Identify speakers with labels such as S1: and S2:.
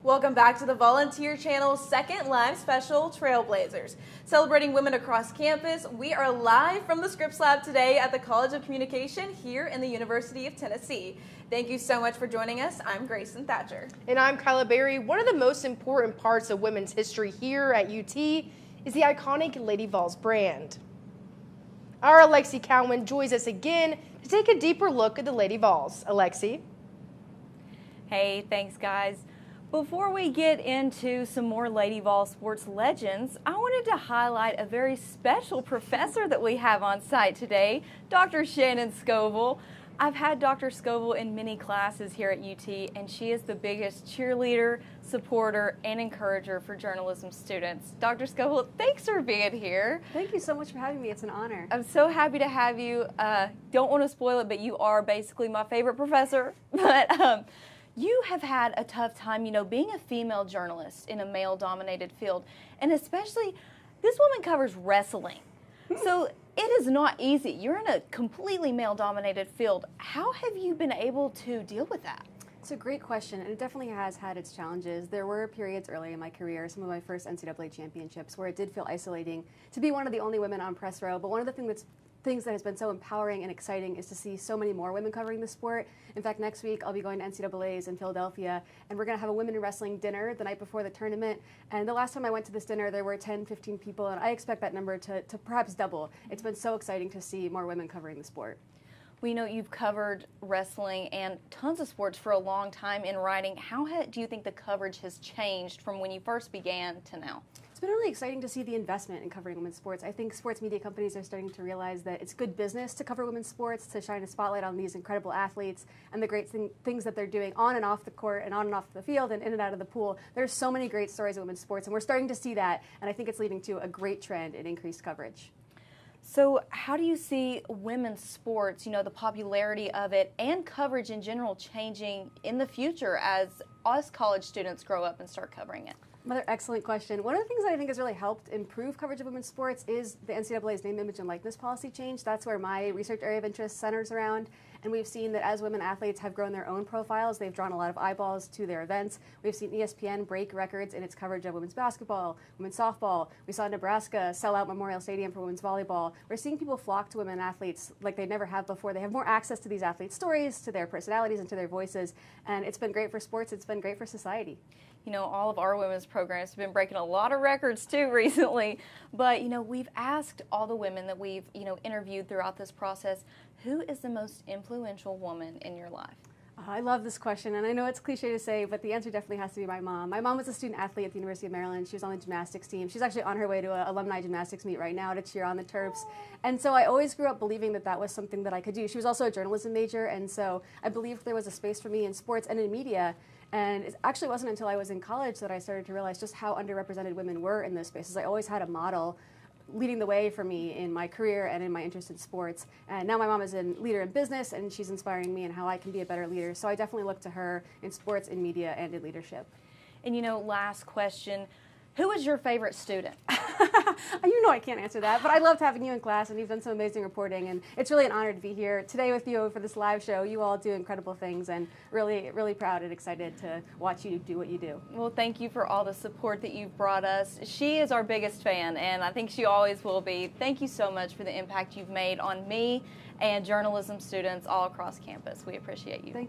S1: Welcome back to the Volunteer Channel's second live special, Trailblazers. Celebrating women across campus, we are live from the Scripps Lab today at the College of Communication here in the University of Tennessee. Thank you so much for joining us. I'm Grayson Thatcher.
S2: And I'm Kyla Berry. One of the most important parts of women's history here at UT is the iconic Lady Vols brand. Our Alexi Cowan joins us again to take a deeper look at the Lady Vols. Alexi.
S3: Hey, thanks guys. Before we get into some more Lady Vol sports legends, I wanted to highlight a very special professor that we have on site today, Dr. Shannon Scoville. I've had Dr. Scoville in many classes here at UT, and she is the biggest cheerleader, supporter, and encourager for journalism students. Dr. Scoville, thanks for being here.
S4: Thank you so much for having me. It's an honor.
S3: I'm so happy to have you. Don't want to spoil it, but you are basically my favorite professor. But you have had a tough time, being a female journalist in a male-dominated field, and especially this woman covers wrestling. So it is not easy. You're in a completely male-dominated field. How have you been able to deal with that?
S4: It's a great question, and it definitely has had its challenges. There were periods early in my career, some of my first NCAA championships, where it did feel isolating to be one of the only women on press row. But one of the things that has been so empowering and exciting is to see so many more women covering the sport. In fact, next week I'll be going to NCAA's in Philadelphia, and we're going to have a women in wrestling dinner the night before the tournament. And the last time I went to this dinner, there were 10, 15 people, and I expect that number to perhaps double. It's been so exciting to see more women covering the sport.
S3: Well, you've covered wrestling and tons of sports for a long time in writing. How do you think the coverage has changed from when you first began to now?
S4: It's been really exciting to see the investment in covering women's sports. I think sports media companies are starting to realize that it's good business to cover women's sports, to shine a spotlight on these incredible athletes and the great things that they're doing on and off the court and on and off the field and in and out of the pool. There's so many great stories of women's sports, and we're starting to see that, and I think it's leading to a great trend in increased coverage.
S3: So how do you see women's sports, the popularity of it and coverage in general changing in the future as us college students grow up and start covering it?
S4: Another excellent question. One of the things that I think has really helped improve coverage of women's sports is the NCAA's name, image, and likeness policy change. That's where my research area of interest centers around. And we've seen that as women athletes have grown their own profiles, they've drawn a lot of eyeballs to their events. We've seen ESPN break records in its coverage of women's basketball, women's softball. We saw Nebraska sell out Memorial Stadium for women's volleyball. We're seeing people flock to women athletes like they never have before. They have more access to these athletes' stories, to their personalities, and to their voices. And it's been great for sports. It's been great for society.
S3: All of our women's programs have been breaking a lot of records too recently. But, we've asked all the women that we've, interviewed throughout this process, who is the most influential woman in your life?
S4: I love this question, and I know it's cliche to say, but the answer definitely has to be my mom. My mom was a student athlete at the University of Maryland. She was on the gymnastics team. She's actually on her way to an alumni gymnastics meet right now to cheer on the Terps. And so I always grew up believing that that was something that I could do. She was also a journalism major, and so I believed there was a space for me in sports and in media. And it actually wasn't until I was in college that I started to realize just how underrepresented women were in those spaces. I always had a model leading the way for me in my career and in my interest in sports. And now my mom is a leader in business, and she's inspiring me in how I can be a better leader. So I definitely look to her in sports, in media, and in leadership.
S3: And last question, who is your favorite student?
S4: You know I can't answer that, but I loved having you in class, and you've done some amazing reporting, and it's really an honor to be here today with you for this live show. You all do incredible things, and really, really proud and excited to watch you do what you do.
S3: Well, thank you for all the support that you've brought us. She is our biggest fan, and I think she always will be. Thank you so much for the impact you've made on me and journalism students all across campus. We appreciate you.
S4: Thank you.